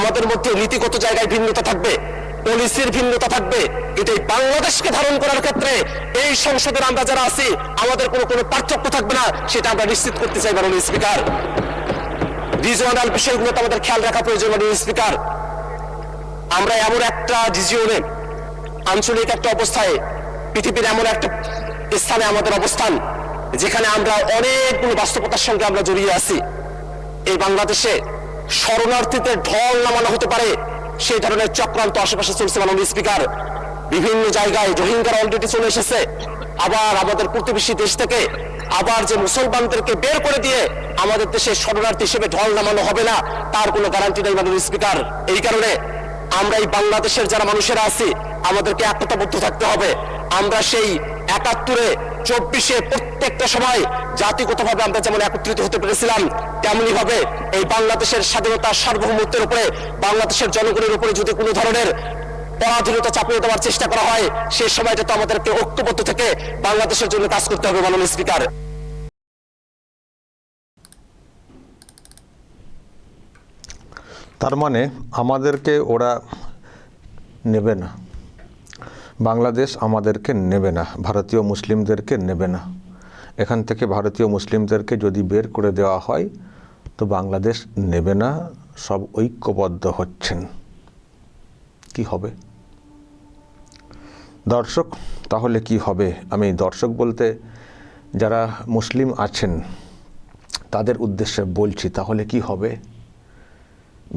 আমাদের মধ্যে নীতিগত জায়গায় ভিন্নতা থাকবে, পলিসির ভিন্নতা থাকবে, কিন্তু এই বাংলাদেশকে ধারণ করার ক্ষেত্রে এই সংসদের আমরা যারা আছি আমাদের কোনো পার্থক্য থাকবে না, সেটা আমরা নিশ্চিত করতে চাই মাননীয় স্পিকার। রিজিওনাল বিষয়গুলোতে আমাদের খেয়াল রাখা প্রয়োজন মাননীয় স্পিকার। আমরা এমন একটা রিজিওনে, আঞ্চলিক একটা অবস্থায়, পৃথিবীর এমন একটা স্থানে আমাদের অবস্থান যেখানে আমরা অনেকগুলো বাস্তবতার সঙ্গে আমরা জড়িয়ে আছি। এই বাংলাদেশে শরণার্থীদের ঢল নামানো হতে পারে সেই ধরনের চক্রান্ত আশেপাশে চলছে মাননীয় স্পিকার। বিভিন্ন জায়গায় রোহিঙ্গারা অলরেডি চলে এসেছে, আবার আমাদের প্রতিবেশী দেশ থেকে আবার যে মুসলমানদেরকে বের করে দিয়ে আমাদের দেশে শরণার্থী হিসেবে ঢল নামানো হবে না, তার কোনো গ্যারান্টি নেই মাননীয় স্পিকার। এই কারণে আমরা এই বাংলাদেশের যারা মানুষেরা আছি আমাদেরকে একতাবদ্ধ থাকতে হবে। আমরা সেই ৭১-এ ২৪-এ প্রত্যেকটা সময় জাতিগতভাবে আমরা যেমন একত্রিত হতে পেরেছিলাম, তেমনি ভাবে এই বাংলাদেশের স্বাধীনতা সার্বভৌমত্বের উপরে, বাংলাদেশের জনগণের উপরে যদি কোনো ধরনের পরাধীনতা চাপিয়ে দেওয়ার চেষ্টা করা হয়, সেই সময়টা তো আমাদেরকে ঐক্যবদ্ধ থেকে বাংলাদেশের জন্য কাজ করতে হবে মাননীয় স্পিকার। তার মানে আমাদেরকে ওরা নেবে না, বাংলাদেশ আমাদেরকে নেবে না, ভারতীয় মুসলিমদেরকে নেবে না। এখান থেকে ভারতীয় মুসলিমদেরকে যদি বের করে দেওয়া হয় তো বাংলাদেশ নেবে না, সব ঐক্যবদ্ধ হচ্ছেন। কি হবে দর্শক? তাহলে কি হবে? আমি দর্শক বলতে যারা মুসলিম আছেন তাদের উদ্দেশ্যে বলছি, তাহলে কি হবে?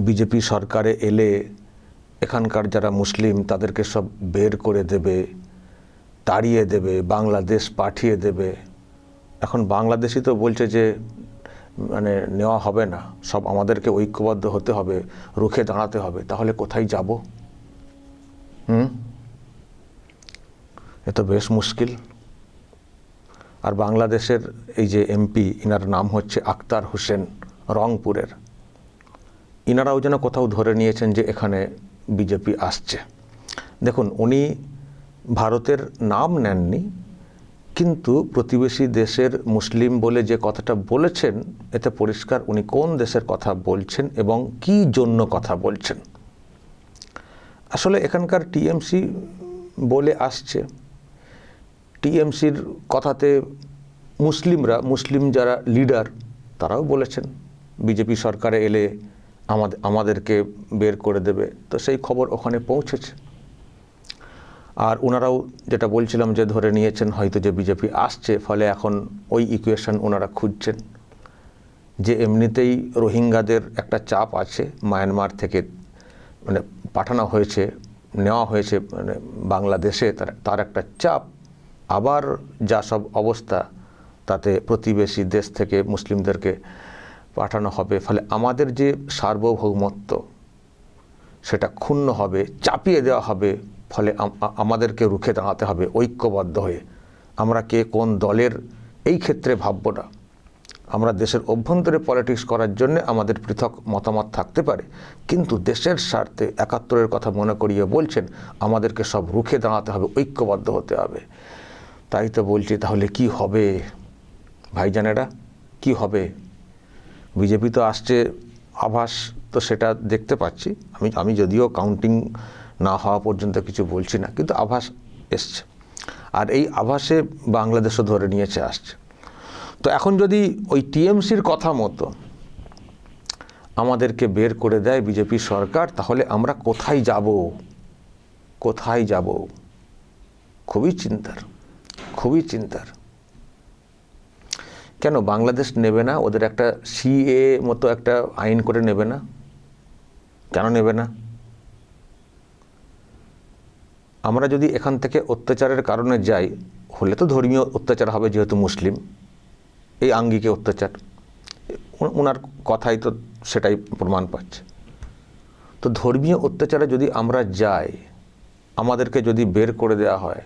বিজেপি সরকারে এলে এখানকার যারা মুসলিম তাদেরকে সব বের করে দেবে, তাড়িয়ে দেবে, বাংলাদেশ পাঠিয়ে দেবে। এখন বাংলাদেশই তো বলছে যে মানে নেওয়া হবে না, সব আমাদেরকে ঐক্যবদ্ধ হতে হবে, রুখে দাঁড়াতে হবে। তাহলে কোথায় যাব? এ তো বেশ মুশকিল। আর বাংলাদেশের এই যে এমপি, ইনার নাম হচ্ছে আক্তার হোসেন, রংপুরের, ইনারাও যেন কোথাও ধরে নিয়েছেন যে এখানে বিজেপি আসছে। দেখুন, উনি ভারতের নাম নেননি, কিন্তু প্রতিবেশী দেশের মুসলিম বলে যে কথাটা বলেছেন এতে পরিষ্কার উনি কোন দেশের কথা বলছেন এবং কি জন্য কথা বলছেন। আসলে এখানকার টিএমসি বলে আসছে, টিএমসির কথাতে মুসলিম যারা লিডার তারাও বলেছেন বিজেপি সরকারে এলে আমাদেরকে বের করে দেবে। তো সেই খবর ওখানে পৌঁছেছে। আর ওনারাও যেটা বলছিলাম যে ধরে নিয়েছেন হয়তো যে বিজেপি আসছে, ফলে এখন ওই ইকুয়েশন ওনারা খুঁজছেন যে এমনিতেই রোহিঙ্গাদের একটা চাপ আছে, মায়ানমার থেকে মানে পাঠানো হয়েছে, নেওয়া হয়েছে মানে বাংলাদেশে, তার একটা চাপ, আবার যা সব অবস্থা তাতে প্রতিবেশী দেশ থেকে মুসলিমদেরকে পাঠানো হবে, ফলে আমাদের যে সার্বভৌমত্ব সেটা ক্ষুণ্ণ হবে, চাপিয়ে দেওয়া হবে। ফলে আমাদেরকে রুখে দাঁড়াতে হবে ঐক্যবদ্ধ হয়ে। আমরা কে কোন দলের এই ক্ষেত্রে ভাবব না। আমরা দেশের অভ্যন্তরে পলিটিক্স করার জন্য আমাদের পৃথক মতামত থাকতে পারে, কিন্তু দেশের স্বার্থে ৭১-এর কথা মনে করিয়ে বলছেন আমাদেরকে সব রুখে দাঁড়াতে হবে, ঐক্যবদ্ধ হতে হবে। তাই তো বলছি, তাহলে কি হবে ভাইজানেরা, কি হবে? বিজেপি তো আসছে, আভাস তো সেটা দেখতে পাচ্ছি। আমি যদিও কাউন্টিং না হওয়া পর্যন্ত কিছু বলছি না, কিন্তু আভাস এসছে। আর এই আভাসে বাংলাদেশও ধরে নিয়েছে আসছে। তো এখন যদি ওই টিএমসির কথা মতো আমাদেরকে বের করে দেয় বিজেপি সরকার, তাহলে আমরা কোথায় যাব? কোথায় যাব? খুবই চিন্তার, খুবই চিন্তার। কেন বাংলাদেশ নেবে না? ওদের একটা সিএ মতো একটা আইন করে নেবে না? কেন নেবে না? আমরা যদি এখান থেকে অত্যাচারের কারণে যাই, হলে তো ধর্মীয় অত্যাচার হবে, যেহেতু মুসলিম, এই আঙ্গিকে অত্যাচার, ওনার কথাই তো সেটাই প্রমাণ পাচ্ছে। তো ধর্মীয় অত্যাচারে যদি আমরা যাই, আমাদেরকে যদি বের করে দেওয়া হয়,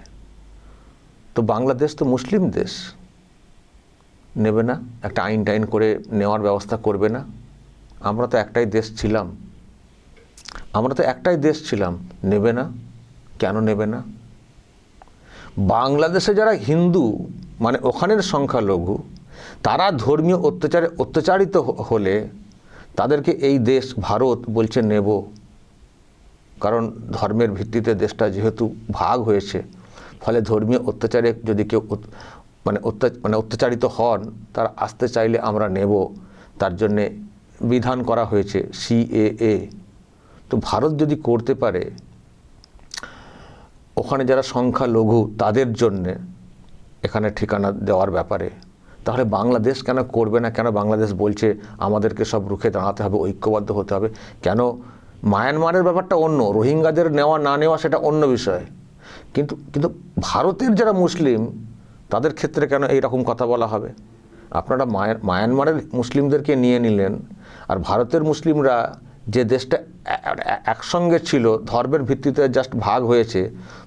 তো বাংলাদেশ তো মুসলিম দেশ, নেবে না? একটা আইন টাইন করে নেওয়ার ব্যবস্থা করবে না? আমরা তো একটাই দেশ ছিলাম, নেবে না? কেন নেবে না? বাংলাদেশে যারা হিন্দু, মানে ওখানের সংখ্যালঘু, তারা ধর্মীয় অত্যাচারে অত্যাচারিত হলে তাদেরকে এই দেশ ভারত বলছে নেব, কারণ ধর্মের ভিত্তিতে দেশটা যেহেতু ভাগ হয়েছে, ফলে ধর্মীয় অত্যাচারে যদি কেউ অত্যাচারিত হন, তারা আসতে চাইলে আমরা নেব, তার জন্যে বিধান করা হয়েছে CAA। তো ভারত যদি করতে পারে ওখানে যারা সংখ্যালঘু তাদের জন্যে এখানে ঠিকানা দেওয়ার ব্যাপারে, তাহলে বাংলাদেশ কেন করবে না? কেন বাংলাদেশ বলছে আমাদেরকে সব রুখে দাঁড়াতে হবে, ঐক্যবদ্ধ হতে হবে? কেন? মায়ানমারের ব্যাপারটা অন্য, রোহিঙ্গাদের নেওয়া না নেওয়া সেটা অন্য বিষয়, কিন্তু কিন্তু ভারতের যারা মুসলিম তাদের ক্ষেত্রে কেন এই রকম কথা বলা হবে? আপনারা মায়ানমারের মুসলিমদেরকে নিয়ে নিলেন, আর ভারতের মুসলিমরা যে দেশটা একসঙ্গে ছিল, ধর্মের ভিত্তিতে জাস্ট ভাগ হয়েছে,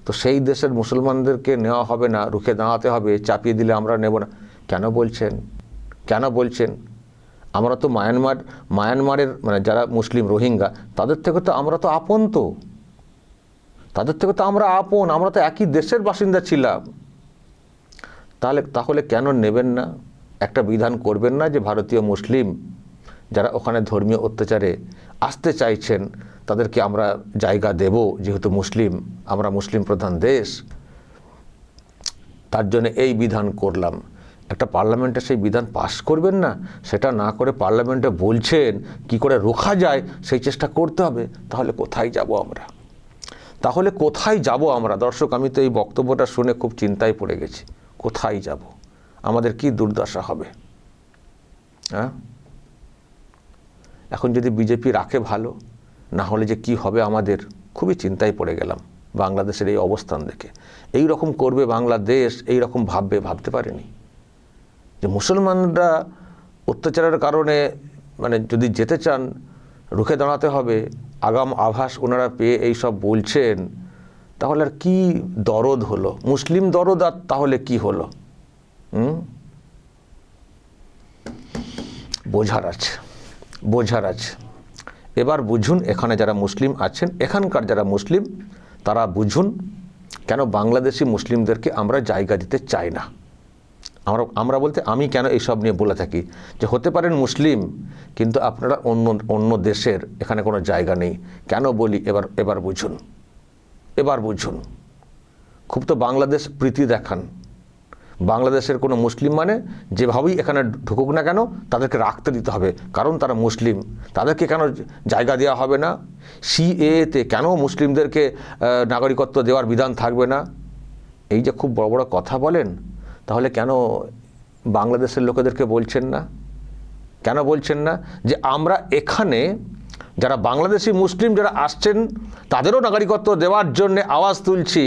তো সেই দেশের মুসলমানদেরকে নেওয়া হবে না, রুখে দাঁড়াতে হবে, চাপিয়ে দিলে আমরা নেব না। কেন বলছেন? কেন বলছেন? আমরা তো মায়ানমারের যারা মুসলিম রোহিঙ্গা তাদের থেকে তো আমরা তো আপন, তো তাদের থেকে তো আমরা আপন, আমরা তো একই দেশের বাসিন্দা ছিলাম। তাহলে কেন নেবেন না? একটা বিধান করবেন না যে ভারতীয় মুসলিম যারা ওখানে ধর্মীয় অত্যাচারে আসতে চাইছেন তাদেরকে আমরা জায়গা দেব, যেহেতু আমরা মুসলিম প্রধান দেশ, তার জন্য এই বিধান করলাম। একটা পার্লামেন্টে সেই বিধান পাশ করবেন না? সেটা না করে পার্লামেন্টে বলছেন কি করে রোখা যায় সেই চেষ্টা করতে হবে। তাহলে কোথায় যাব আমরা? দর্শক, আমি তো এই বক্তব্যটা শুনে খুব চিন্তায় পড়ে গেছি। কোথায় যাব? আমাদের কি দুর্দশা হবে? হ্যাঁ, এখন যদি বিজেপি রাখে ভালো, না হলে যে কি হবে আমাদের, খুবই চিন্তায় পড়ে গেলাম বাংলাদেশের এই অবস্থান দেখে। এই রকম করবে বাংলাদেশ, এই রকম ভাবতে পারেনি যে মুসলমানরা অত্যাচারের কারণে যদি যেতে চান রুখে দাঁড়াতে হবে, আগাম আভাস ওনারা পেয়ে এই সব বলছেন, তাহলে আর কি দরদ হলো? মুসলিম দরদ আর তাহলে কি হলো? বোঝার আছে। এবার বুঝুন, এখানে যারা মুসলিম আছেন, এখানকার যারা মুসলিম তারা বুঝুন কেন বাংলাদেশি মুসলিমদেরকে আমরা জায়গা দিতে চাই না। আমরা বলতে আমি কেন এইসব নিয়ে বলে থাকি যে হতে পারেন মুসলিম, কিন্তু আপনারা অন্য দেশের, এখানে কোনো জায়গা নেই। কেন বলি এবার বুঝুন। খুব তো বাংলাদেশ প্রীতি দেখান। বাংলাদেশের কোনো মুসলিম যেভাবেই এখানে ঢুকুক না কেন তাদেরকে রাখতে দিতে হবে, কারণ তারা মুসলিম। তাদেরকে কেন জায়গা দেওয়া হবে না? CAA-তে কেন মুসলিমদেরকে নাগরিকত্ব দেওয়ার বিধান থাকবে না? এই যে খুব বড় বড় কথা বলেন, তাহলে কেন বাংলাদেশের লোকেদেরকে বলছেন না? কেন বলছেন না যে আমরা এখানে যারা বাংলাদেশি মুসলিম যারা আসছেন তাদেরও নাগরিকত্ব দেওয়ার জন্য আওয়াজ তুলছি,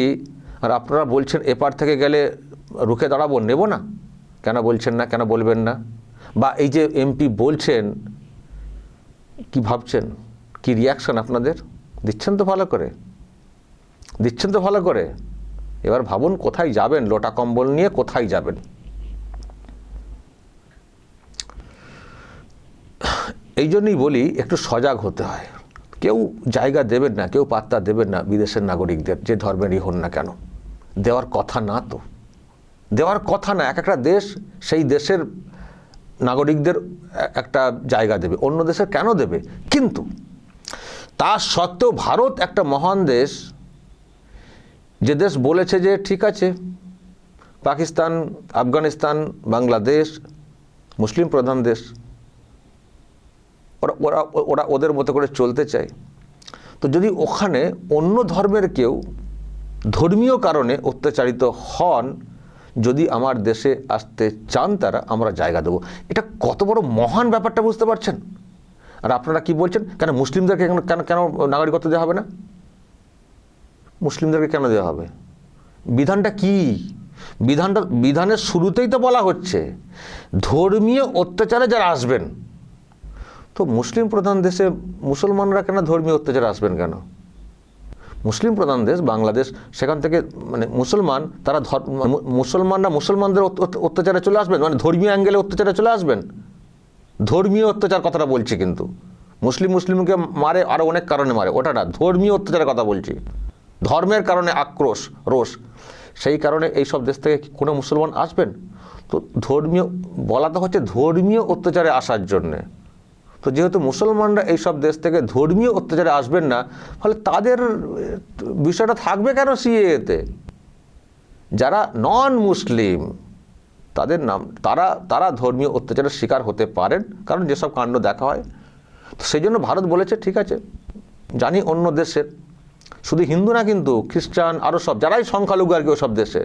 আর আপনারা বলছেন এপার থেকে গেলে রুখে দাঁড়াবো, নেব না? কেন বলছেন না? কেন বলবেন না? বা এই যে MP বলছেন, কি ভাবছেন? কি রিয়াকশন আপনাদের? দিচ্ছেন তো ভালো করে। এবার ভাবুন কোথায় যাবেন, লোটা কম্বল নিয়ে কোথায় যাবেন? এই জন্যই বলি একটু সজাগ হতে হয়। কেউ জায়গা দেবেন না, কেউ পাত্তা দেবেন না বিদেশের নাগরিকদের, যে ধর্মেরই হন না কেন। দেওয়ার কথা না, তো দেওয়ার কথা না। এক একটা দেশ সেই দেশের নাগরিকদের একটা জায়গা দেবে, অন্য দেশের কেন দেবে? কিন্তু তা সত্ত্বেও ভারত একটা মহান দেশ, যে দেশ বলেছে যে ঠিক আছে, পাকিস্তান, আফগানিস্তান, বাংলাদেশ মুসলিম প্রধান দেশ, ওরা ওদের মতো করে চলতে চায়। তো যদি ওখানে অন্য ধর্মের কেউ ধর্মীয় কারণে অত্যাচারিত হন, যদি আমার দেশে আসতে চান তারা, আমরা জায়গা দেবো। এটা কত বড় মহান ব্যাপারটা বুঝতে পারছেন? আর আপনারা কি বলছেন, কেন মুসলিমদেরকে কেন নাগরিকত্ব দেওয়া হবে না? মুসলিমদেরকে কেন দেওয়া হবে? বিধানটা কি? বিধানের শুরুতেই তো বলা হচ্ছে ধর্মীয় অত্যাচারে যারা আসবেন। তো মুসলিম প্রধান দেশে মুসলমানরা কেন ধর্মীয় অত্যাচারে আসবেন কেন? মুসলিম প্রধান দেশ বাংলাদেশ, সেখান থেকে মুসলমান, তারা মুসলমানরা মুসলমানদের অত্যাচারে চলে আসবেন, ধর্মীয় অ্যাঙ্গেলে অত্যাচারে চলে আসবেন। ধর্মীয় অত্যাচার কথাটা বলছি, কিন্তু মুসলিমকে মারে আরও অনেক কারণে মারে, ওটা না, ধর্মীয় অত্যাচারের কথা বলছি। ধর্মের কারণে আক্রোশ, রোষ, সেই কারণে এই সব দেশ থেকে কোনো মুসলমান আসবেন? তো বলা তো হচ্ছে ধর্মীয় অত্যাচারে আসার জন্যে। তো যেহেতু মুসলমানরা এই সব দেশ থেকে ধর্মীয় অত্যাচারে আসবেন না, ফলে তাদের বিষয়টা থাকবে কেন সিএতে? যারা নন মুসলিম তাদের নাম তারা ধর্মীয় অত্যাচারের শিকার হতে পারেন, কারণ যেসব কাণ্ড দেখা হয়। তো সেই জন্য ভারত বলেছে ঠিক আছে, জানি অন্য দেশের শুধু হিন্দু না, কিন্তু খ্রিস্টান আরও সব যারাই সংখ্যালঘু আর কি ওসব দেশে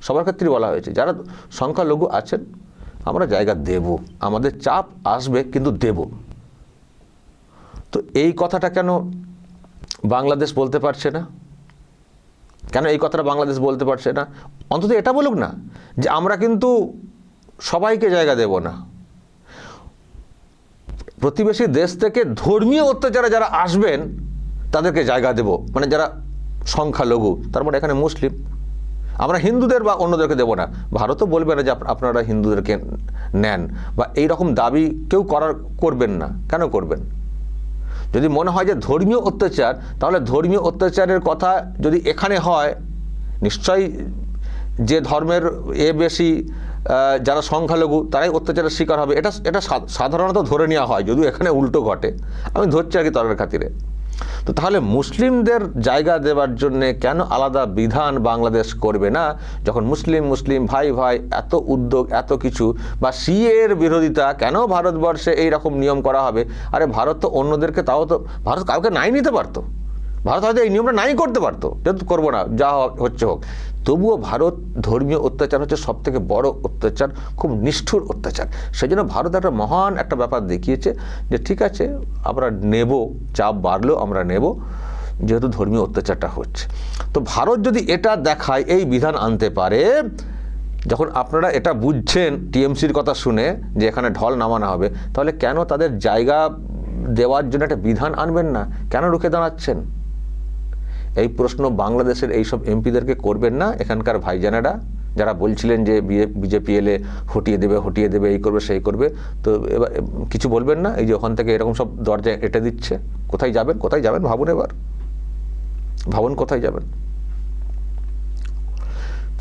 সবার ক্ষেত্রেই বলা হয়েছে, যারা সংখ্যালঘু আছেন আমরা জায়গা দেব, আমাদের চাপ আসবে কিন্তু দেব। তো এই কথাটা কেন বাংলাদেশ বলতে পারছে না? কেন এই কথাটা বাংলাদেশ বলতে পারছে না? অন্তত এটা বলুক না যে আমরা কিন্তু সবাইকে জায়গা দেব না, প্রতিবেশী দেশ থেকে ধর্মীয় অত্যাচারে যারা আসবেন তাদেরকে জায়গা দেব, মানে যারা সংখ্যালঘু, তার মানে এখানে মুসলিম, আমরা হিন্দুদের বা অন্যদেরকে দেব না। ভারতও বলবে না যে আপনারা হিন্দুদেরকে নেন, বা এই রকম দাবি কেউ করবেন না। কেন করবেন? যদি মনে হয় যে ধর্মীয় অত্যাচার, তাহলে ধর্মীয় অত্যাচারের কথা যদি এখানে হয়, নিশ্চয়ই যে ধর্মের বেশি যারা সংখ্যালঘু তারাই অত্যাচারের শিকার হবে, এটা সাধারণত ধরে নেওয়া হয়, যদিও এখানে উল্টো ঘটে, আমি ধরছি আর কি তর্কের খাতিরে। তো তাহলে মুসলিমদের জায়গা দেওয়ার জন্য কেন আলাদা বিধান বাংলাদেশ করবে না, যখন মুসলিম ভাই এত উদ্যোগ এত কিছু, বা সিএর বিরোধিতা কেন ভারতবর্ষে এই রকম নিয়ম করা হবে? আরে ভারত তো অন্যদেরকে, তাও তো ভারত কাউকে নাই নিতে পারতো, ভারত হয়তো এই নিয়মটা নাই করতে পারতো, যেহেতু করবো না, যা হচ্ছে হোক। তবুও ভারত ধর্মীয় অত্যাচার হচ্ছে সব থেকে বড় অত্যাচার, খুব নিষ্ঠুর অত্যাচার। সেই জন্য ভারত একটা মহান একটা ব্যাপার দেখিয়েছে যে ঠিক আছে আমরা নেব, চাপ বাড়লেও আমরা নেব, যেহেতু ধর্মীয় অত্যাচারটা হচ্ছে। তো ভারত যদি এটা দেখায়, এই বিধান আনতে পারে, যখন আপনারা এটা বুঝছেন টিএমসির কথা শুনে যে এখানে ঢল নামানো হবে, তাহলে কেন তাদের জায়গা দেওয়ার জন্য একটা বিধান আনবেন না? কেন রুখে দাঁড়াচ্ছেন? এই প্রশ্ন বাংলাদেশের এইসব এমপিদেরকে করবেন না, এখানকার ভাইজানেরা যারা বলছিলেন যে বিজেপি এলে হটিয়ে দেবে, এই করবে সেই করবে। তো এবার কিছু বলবেন না? এই যে ওখান থেকে এরকম সব দরজায় এঁটে দিচ্ছে, কোথায় যাবেন ভাবুন, এবার ভাবুন কোথায় যাবেন।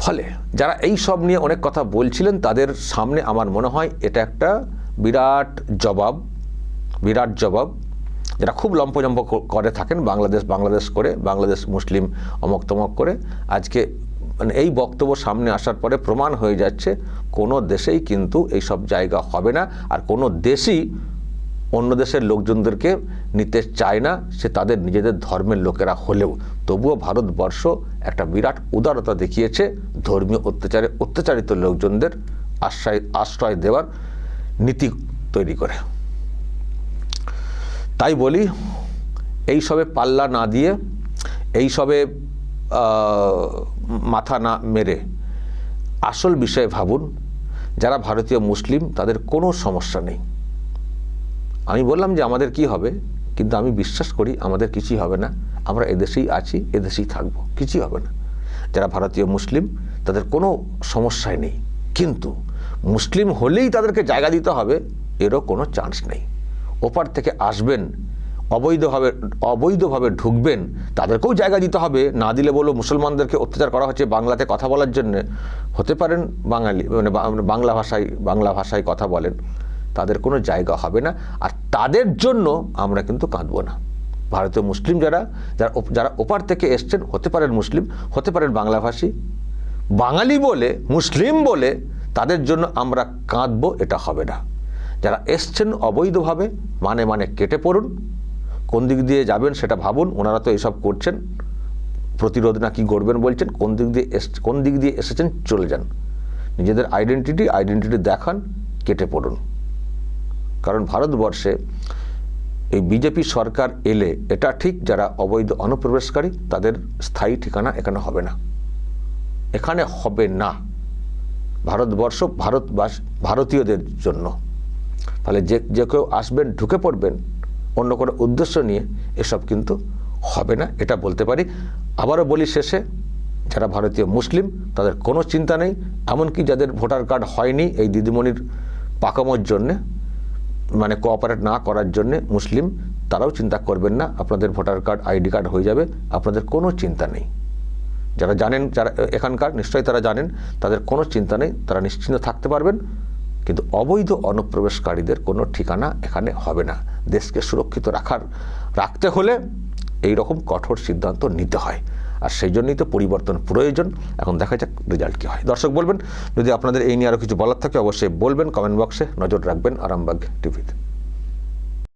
ফলে যারা এই সব নিয়ে অনেক কথা বলছিলেন তাদের সামনে আমার মনে হয় এটা একটা বিরাট জবাব, যারা খুব লম্পজম্প করে থাকেন বাংলাদেশ করে, বাংলাদেশ মুসলিম অমক তমক করে, আজকে মানে এই বক্তব্য সামনে আসার পরে প্রমাণ হয়ে যাচ্ছে কোনো দেশেই কিন্তু এই সব জায়গা হবে না, আর কোনো দেশই অন্য দেশের লোকজনদেরকে নিতে চায় না, সে তাদের নিজেদের ধর্মের লোকেরা হলেও। তবুও ভারতবর্ষ একটা বিরাট উদারতা দেখিয়েছে ধর্মীয় অত্যাচারিত লোকজনদের আশ্রয় দেওয়ার নীতি তৈরি করে। তাই বলি, এই সবে পাল্লা না দিয়ে, এই সবে মাথা না মেরে আসল বিষয়ে ভাবুন। যারা ভারতীয় মুসলিম তাদের কোনো সমস্যা নেই। আমি বললাম যে আমাদের কি হবে, কিন্তু আমি বিশ্বাস করি আমাদের কিছুই হবে না, আমরা এদেশেই আছি, এদেশেই থাকবো, কিছুই হবে না। যারা ভারতীয় মুসলিম তাদের কোনো সমস্যাই নেই, কিন্তু মুসলিম হলেই তাদেরকে জায়গা দিতে হবে এরও কোনো চান্স নেই। ওপার থেকে আসবেন, অবৈধভাবে ঢুকবেন, তাদেরকেও জায়গা দিতে হবে। না দিলে বলো মুসলমানদেরকে অত্যাচার করা হচ্ছে বাংলাতে কথা বলার জন্য, হতে পারেন বাঙালি, মানে বাংলা ভাষায় কথা বলেন, তাদের কোনো জায়গা হবে না। আর তাদের জন্য আমরা কিন্তু কাঁদবো না। ভারতীয় মুসলিম যারা ওপার থেকে এসছেন, হতে পারেন মুসলিম, হতে পারেন বাংলাভাষী, বাঙালি বলে মুসলিম বলে তাদের জন্য আমরা কাঁদবো, এটা হবে না। যারা এসছেন অবৈধভাবে, মানে কেটে পড়ুন, কোন দিক দিয়ে যাবেন সেটা ভাবুন। ওনারা তো এইসব করছেন, প্রতিরোধ না কি গড়বেন বলছেন, কোন দিক দিয়ে এসেছেন চলে যান, নিজেদের আইডেন্টিটি দেখান, কেটে পড়ুন। কারণ ভারতবর্ষে এই বিজেপি সরকার এলে এটা ঠিক, যারা অবৈধ অনুপ্রবেশকারী তাদের স্থায়ী ঠিকানা এখানে হবে না, এখানে হবে না। ভারতবর্ষ ভারতীয়দের জন্য। তাহলে যে কেউ আসবেন, ঢুকে পড়বেন অন্য কোনো উদ্দেশ্য নিয়ে, এসব কিন্তু হবে না, এটা বলতে পারি। আবারও বলি শেষে, যারা ভারতীয় মুসলিম তাদের কোনো চিন্তা নেই, এমনকি যাদের ভোটার কার্ড হয়নি এই দিদিমণির পাকামোর জন্যে, মানে কোঅপারেট না করার জন্যে মুসলিম, তারাও চিন্তা করবেন না, আপনাদের ভোটার কার্ড আইডি কার্ড হয়ে যাবে, আপনাদের কোনো চিন্তা নেই। যারা জানেন, যারা এখানকার নিশ্চয়ই তারা জানেন, তাদের কোনো চিন্তা নেই, তারা নিশ্চিন্ত থাকতে পারবেন। কিন্তু অবৈধ অনুপ্রবেশকারীদের কোনো ঠিকানা এখানে হবে না। দেশকে সুরক্ষিত রাখতে হলে এই রকম কঠোর সিদ্ধান্ত নিতে হয়, আর সেই জন্যই তো পরিবর্তন প্রয়োজন। এখন দেখা যাক রেজাল্ট কী হয়। দর্শক বলবেন, যদি আপনাদের এই নিয়ে আরও কিছু বলার থাকে অবশ্যই বলবেন কমেন্ট বক্সে। নজর রাখবেন আরামবাগ টিভিতে।